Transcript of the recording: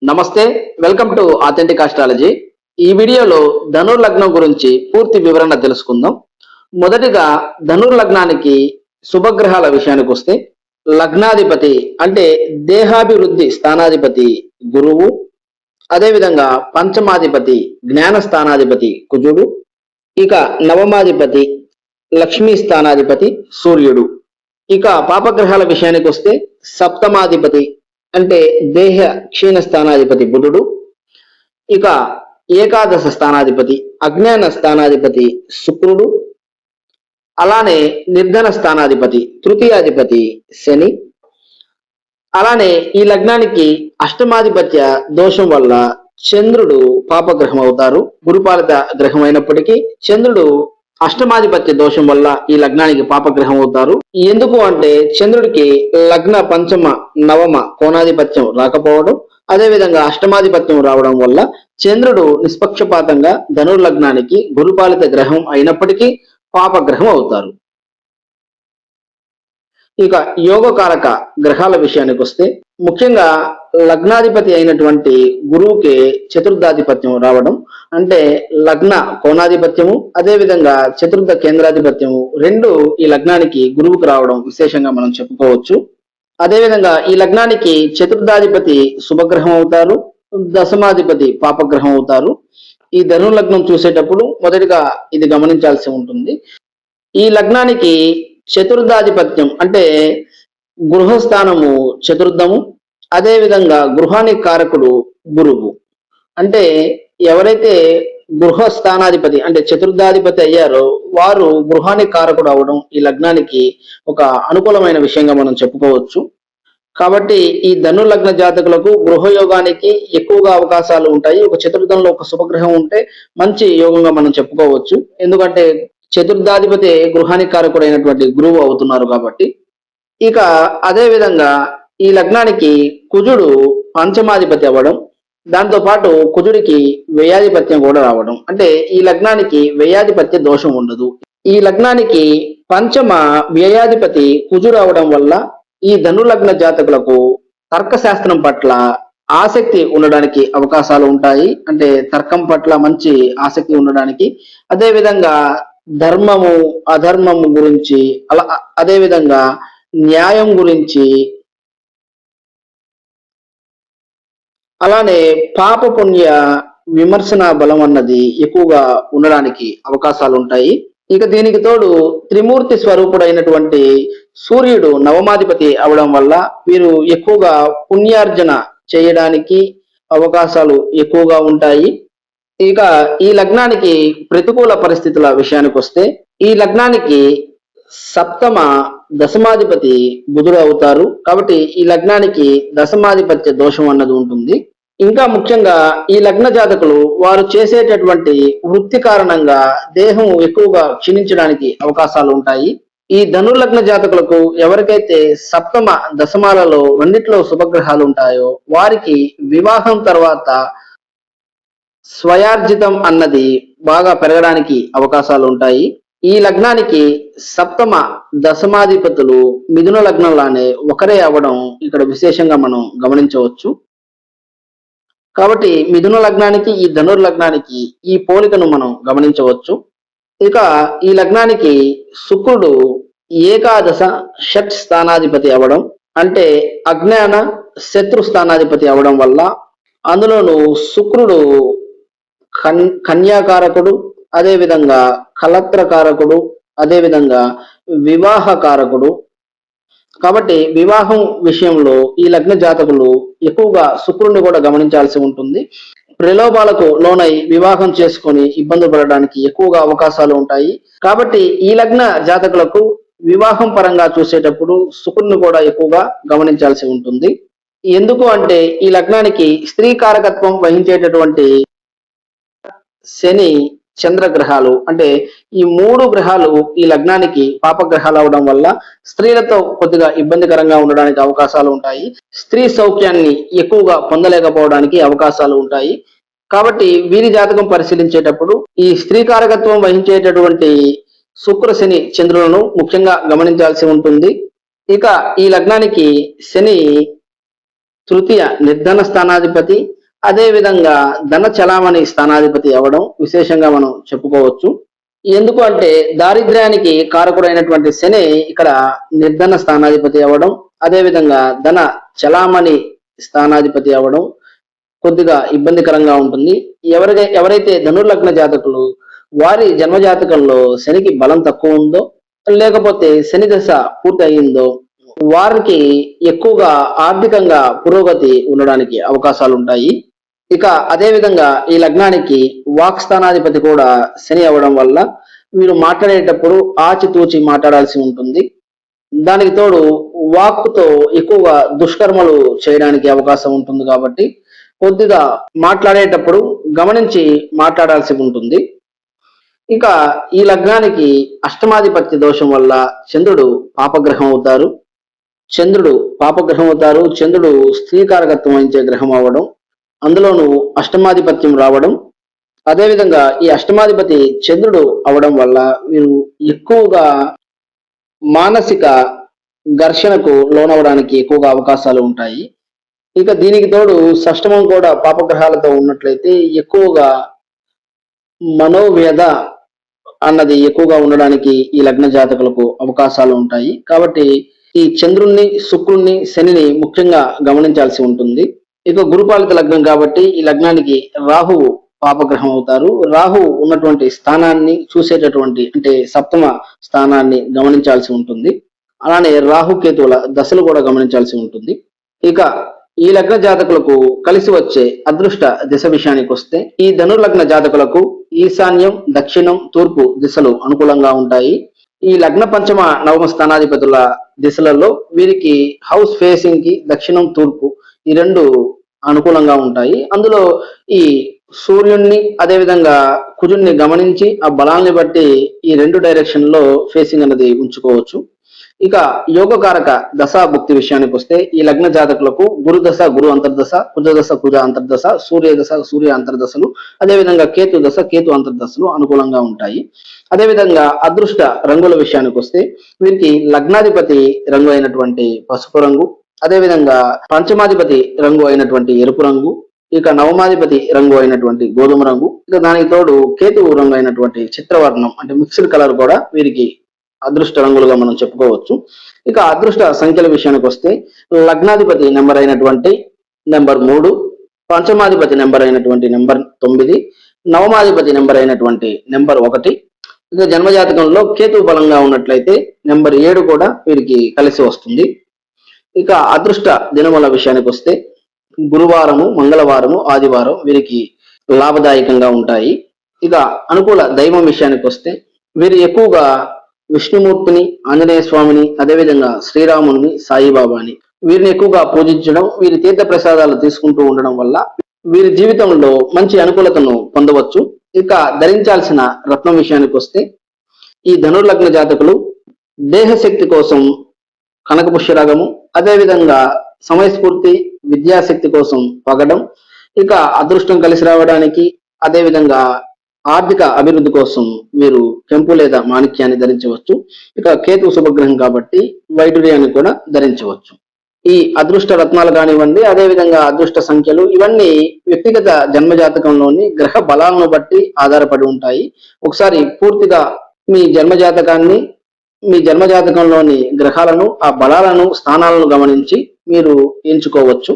నమస్తే. Welcome to authentic astrology. ఈ వీడియోలో ధనుర్ లగ్నం గురించి పూర్తి వివరణ తెలుసుకుందాం. మొదటిగా ధనుర్ లగ్నానికి శుభగ్రహాల విషయానికి వస్తే, లగ్నాధిపతి అంటే దేహాభివృద్ధి స్థానాధిపతి గురువు, అదేవిధంగా పంచమాధిపతి జ్ఞాన స్థానాధిపతి కుజుడు, ఇక నవమాధిపతి లక్ష్మీ స్థానాధిపతి సూర్యుడు. ఇక పాపగ్రహాల విషయానికి వస్తే, సప్తమాధిపతి అంటే దేహ క్షీణ స్థానాధిపతి బుధుడు, ఇక ఏకాదశ స్థానాధిపతి అజ్ఞాన స్థానాధిపతి శుక్రుడు, అలానే నిర్ధన స్థానాధిపతి తృతీయాధిపతి శని. అలానే ఈ లగ్నానికి అష్టమాధిపత్య దోషం వల్ల చంద్రుడు పాపగ్రహం అవుతారు. గురుపాలిత గ్రహం అయినప్పటికీ చంద్రుడు అష్టమాధిపత్య దోషం వల్ల ఈ లగ్నానికి పాపగ్రహం అవుతారు. ఎందుకు అంటే చంద్రుడికి లగ్న పంచమ నవమ కోణాధిపత్యం రాకపోవడం, అదేవిధంగా అష్టమాధిపత్యం రావడం వల్ల చంద్రుడు నిష్పక్షపాతంగా ధనుర్ లగ్నానికి గురుపాలిత గ్రహం అయినప్పటికీ పాపగ్రహం అవుతారు. ఇక యోగకారక గ్రహాల విషయానికి వస్తే, ముఖ్యంగా లగ్నాధిపతి అయినటువంటి గురువుకి చతుర్థాధిపత్యం రావడం, అంటే లగ్న కోణాధిపత్యము అదేవిధంగా చతుర్థ కేంద్రాధిపత్యము రెండు ఈ లగ్నానికి గురువుకు రావడం విశేషంగా మనం చెప్పుకోవచ్చు. అదేవిధంగా ఈ లగ్నానికి చతుర్థాధిపతి శుభగ్రహం అవుతారు, దశమాధిపతి పాపగ్రహం అవుతారు. ఈ ధను లగ్నం చూసేటప్పుడు మొదటిగా ఇది గమనించాల్సి ఉంటుంది. ఈ లగ్నానికి చతుర్థాధిపత్యం అంటే గృహస్థానము చతుర్థము, అదేవిధంగా గృహానికి కారకుడు గురువు. అంటే ఎవరైతే గృహస్థానాధిపతి అంటే చతుర్థాధిపతి అయ్యారో వారు గృహానికి కారకుడు అవడం ఈ లగ్నానికి ఒక అనుకూలమైన విషయంగా మనం చెప్పుకోవచ్చు. కాబట్టి ఈ ధను లగ్న జాతకులకు గృహయోగానికి ఎక్కువగా అవకాశాలు ఉంటాయి. ఒక చతుర్థంలో ఒక శుభగ్రహం ఉంటే మంచి యోగంగా మనం చెప్పుకోవచ్చు. ఎందుకంటే చతుర్థాధిపతి గృహానికి కారకుడైనటువంటి గురువు అవుతున్నారు కాబట్టి. ఇక అదే విధంగా ఈ లగ్నానికి కుజుడు పంచమాధిపతి అవ్వడం, దాంతో పాటు కుజుడికి వ్యయాధిపత్యం కూడా రావడం, అంటే ఈ లగ్నానికి వ్యయాధిపత్య దోషం ఉండదు. ఈ లగ్నానికి పంచమ వ్యయాధిపతి కుజుడు అవడం వల్ల ఈ ధను లగ్న జాతకులకు తర్కశాస్త్రం పట్ల ఆసక్తి ఉండడానికి అవకాశాలు ఉంటాయి. అంటే తర్కం పట్ల మంచి ఆసక్తి ఉండడానికి, అదే విధంగా ధర్మము అధర్మము గురించి, అదే విధంగా న్యాయం గురించి, అలానే పాప పుణ్య విమర్శన బలం అన్నది ఎక్కువగా ఉండడానికి అవకాశాలు ఉంటాయి. ఇక దీనికి తోడు త్రిమూర్తి స్వరూపుడైనటువంటి సూర్యుడు నవమాధిపతి అవడం వల్ల వీరు ఎక్కువగా పుణ్యార్జన చేయడానికి అవకాశాలు ఎక్కువగా ఉంటాయి. ఇక ఈ లగ్నానికి ప్రతికూల పరిస్థితుల విషయానికి వస్తే, ఈ లగ్నానికి సప్తమ దశమాధిపతి బుధుడు అవుతారు. కాబట్టి ఈ లగ్నానికి దశమాధిపత్య దోషం అన్నది ఉంటుంది. ఇంకా ముఖ్యంగా ఈ లగ్న జాతకులు వారు చేసేటటువంటి వృత్తి కారణంగా దేహం ఎక్కువగా క్షీణించడానికి అవకాశాలు ఉంటాయి. ఈ ధనుర్లగ్న జాతకులకు ఎవరికైతే సప్తమ దశమాలలో రెండిట్లో శుభగ్రహాలు ఉంటాయో వారికి వివాహం తర్వాత స్వయార్జితం అన్నది బాగా పెరగడానికి అవకాశాలు ఉంటాయి. ఈ లగ్నానికి సప్తమ దశమాధిపతులు మిథున లగ్నంలానే ఒకరే అవ్వడం ఇక్కడ విశేషంగా మనం గమనించవచ్చు. కాబట్టి మిథున లగ్నానికి ఈ ధనుర్ లగ్నానికి ఈ పోలికను మనం గమనించవచ్చు. ఇక ఈ లగ్నానికి శుక్రుడు ఏకాదశ షట్ స్థానాధిపతి అవ్వడం, అంటే అజ్ఞాన శత్రు స్థానాధిపతి అవడం వల్ల, అందులోనూ శుక్రుడు కన్యాకారకుడు, అదేవిధంగా కలత్రకారకుడు, అదేవిధంగా వివాహకారకుడు. కాబట్టి వివాహం విషయంలో ఈ లగ్న జాతకులు ఎక్కువగా శుక్రుడిని కూడా గమనించాల్సి ఉంటుంది. ప్రలోభాలకు లోనై వివాహం చేసుకొని ఇబ్బంది పడడానికి ఎక్కువగా అవకాశాలు ఉంటాయి. కాబట్టి ఈ లగ్న జాతకులకు వివాహం పరంగా చూసేటప్పుడు శుక్రుడిని కూడా ఎక్కువగా గమనించాల్సి ఉంటుంది. ఎందుకు అంటే ఈ లగ్నానికి స్త్రీ కారకత్వం వహించేటటువంటి శని చంద్రగ్రహాలు, అంటే ఈ మూడు గ్రహాలు ఈ లగ్నానికి పాపగ్రహాలు అవడం వల్ల స్త్రీలతో కొద్దిగా ఇబ్బందికరంగా ఉండడానికి అవకాశాలు ఉంటాయి. స్త్రీ సౌఖ్యాన్ని ఎక్కువగా పొందలేకపోవడానికి అవకాశాలు ఉంటాయి. కాబట్టి వీరి జాతకం పరిశీలించేటప్పుడు ఈ స్త్రీ కారకత్వం వహించేటటువంటి శుక్ర శని చంద్రులను ముఖ్యంగా గమనించాల్సి ఉంటుంది. ఇక ఈ లగ్నానికి శని తృతీయ నిర్ధన స్థానాధిపతి, అదే విధంగా ధన చలామణి స్థానాధిపతి అవ్వడం విశేషంగా మనం చెప్పుకోవచ్చు. ఎందుకు అంటే దారిద్ర్యానికి కారకుడైనటువంటి శని ఇక్కడ నిర్ధన స్థానాధిపతి అవ్వడం, అదే విధంగా ధన చలామణి స్థానాధిపతి అవ్వడం కొద్దిగా ఇబ్బందికరంగా ఉంటుంది. ఎవరైతే ధనుర్లగ్న జాతకులు వారి జన్మ జాతకంలో శనికి బలం తక్కువ ఉందో, లేకపోతే శని దశ పూర్తి అయ్యిందో వారికి ఎక్కువగా ఆర్థికంగా పురోగతి ఉండడానికి అవకాశాలు ఉంటాయి. ఇక అదే విధంగా ఈ లగ్నానికి వాక్ స్థానాధిపతి కూడా శని అవ్వడం వల్ల వీరు మాట్లాడేటప్పుడు ఆచితూచి మాట్లాడాల్సి ఉంటుంది. దానికి తోడు వాక్కుతో ఎక్కువగా దుష్కర్మలు చేయడానికి అవకాశం ఉంటుంది కాబట్టి కొద్దిగా మాట్లాడేటప్పుడు గమనించి మాట్లాడాల్సి ఉంటుంది. ఇంకా ఈ లగ్నానికి అష్టమాధిపత్య దోషం వల్ల చంద్రుడు పాపగ్రహం అవుతారు. చంద్రుడు స్త్రీకారకత్వం వహించే గ్రహం అవ్వడం, అందులోనూ అష్టమాధిపత్యం రావడం, అదేవిధంగా ఈ అష్టమాధిపతి చంద్రుడు అవడం వల్ల వీరు ఎక్కువగా మానసిక ఘర్షణకు లోనవడానికి ఎక్కువగా అవకాశాలు ఉంటాయి. ఇక దీనికి తోడు షష్టమం కూడా పాపగ్రహాలతో ఉన్నట్లయితే ఎక్కువగా మనోవ్యధ అన్నది ఎక్కువగా ఉండడానికి ఈ లగ్న జాతకులకు అవకాశాలు ఉంటాయి. కాబట్టి ఈ చంద్రుణ్ణి, శుక్రుణ్ణి, శనిని ముఖ్యంగా గమనించాల్సి ఉంటుంది. ఇక గురుపాలిత లగ్నం కాబట్టి ఈ లగ్నానికి రాహువు పాపగ్రహం అవుతారు. రాహువు ఉన్నటువంటి స్థానాన్ని చూసేటటువంటి అంటే సప్తమ స్థానాన్ని గమనించాల్సి ఉంటుంది. అలానే రాహుకేతువుల దశలు కూడా గమనించాల్సి ఉంటుంది. ఇక ఈ లగ్న జాతకులకు కలిసి వచ్చే అదృష్ట దిశ విషయానికి వస్తే ఈ ధనుర్లగ్న జాతకులకు ఈశాన్యం, దక్షిణం, తూర్పు దిశలు అనుకూలంగా ఉంటాయి. ఈ లగ్న పంచమ నవమ స్థానాధిపతుల దిశలలో వీరికి హౌస్ ఫేసింగ్ కి దక్షిణం, తూర్పు ఈ రెండు అనుకూలంగా ఉంటాయి. అందులో ఈ సూర్యుణ్ణి అదేవిధంగా కుజుణ్ణి గమనించి ఆ బలాల్ని బట్టి ఈ రెండు డైరెక్షన్ లో ఫేసింగ్ అనేది ఉంచుకోవచ్చు. ఇక యోగకారక దశాభుక్తి విషయానికి వస్తే ఈ లగ్న జాతకులకు గురు దశ, గురు అంతర్దశ, కుజ దశ, కుజ అంతర్దశ, సూర్య దశ, సూర్య అంతర్దశలు, అదేవిధంగా కేతు దశ, కేతు అంతర్దశలు అనుకూలంగా ఉంటాయి. అదేవిధంగా అదృష్ట రంగుల విషయానికి వస్తే వీరికి లగ్నాధిపతి రంగు అయినటువంటి పసుపు రంగు, అదేవిధంగా పంచమాధిపతి రంగు అయినటువంటి ఎరుపు రంగు, ఇక నవమాధిపతి రంగు అయినటువంటి గోధుమ రంగు, ఇక దానికి తోడు కేతువు రంగు అయినటువంటి చిత్రవర్ణం అంటే మిక్స్డ్ కలర్ కూడా వీరికి అదృష్ట రంగులుగా మనం చెప్పుకోవచ్చు. ఇక అదృష్ట సంఖ్యల విషయానికి వస్తే లగ్నాధిపతి నెంబర్ అయినటువంటి నెంబర్ 3, పంచమాధిపతి నెంబర్ అయినటువంటి నెంబర్ 9, నవమాధిపతి నెంబర్ అయినటువంటి నెంబర్ 1. ఇక జన్మజాతకంలో కేతు బలంగా ఉన్నట్లయితే నెంబర్ 7 కూడా వీరికి కలిసి వస్తుంది. ఇక అదృష్ట దినముల విషయానికి వస్తే గురువారము, మంగళవారము, ఆదివారం వీరికి లాభదాయకంగా ఉంటాయి. ఇక అనుకూల దైవం విషయానికి వస్తే వీరు ఎక్కువగా విష్ణుమూర్తిని, ఆంజనేయ స్వామిని, అదేవిధంగా శ్రీరాముని, సాయిబాబాని వీరిని ఎక్కువగా పూజించడం, వీరి తీర్థ ప్రసాదాలు తీసుకుంటూ ఉండడం వల్ల వీరి జీవితంలో మంచి అనుకూలతను పొందవచ్చు. ఇక ధరించాల్సిన రత్నం విషయానికి వస్తే ఈ ధనుర్లగ్న జాతకులు దేహశక్తి కోసం కనకపుష్యరాగము, అదేవిధంగా సమయస్ఫూర్తి, విద్యాశక్తి కోసం పగడం, ఇక అదృష్టం కలిసి రావడానికి అదేవిధంగా ఆర్థిక అభివృద్ధి కోసం మీరు కెంపు లేదా మాణిక్యాన్ని ధరించవచ్చు. ఇక కేతు శుభగ్రహం కాబట్టి వైడూర్యాన్ని కూడా ధరించవచ్చు. ఈ అదృష్ట రత్నాలు కానివ్వండి, అదేవిధంగా అదృష్ట సంఖ్యలు ఇవన్నీ వ్యక్తిగత జన్మజాతకంలోని గ్రహ బలాలను బట్టి ఆధారపడి ఉంటాయి. ఒకసారి పూర్తిగా మీ జన్మజాతకాన్ని, మీ జన్మజాతకంలోని గ్రహాలను, ఆ బలాలను, స్థానాలను గమనించి మీరు ఎంచుకోవచ్చు.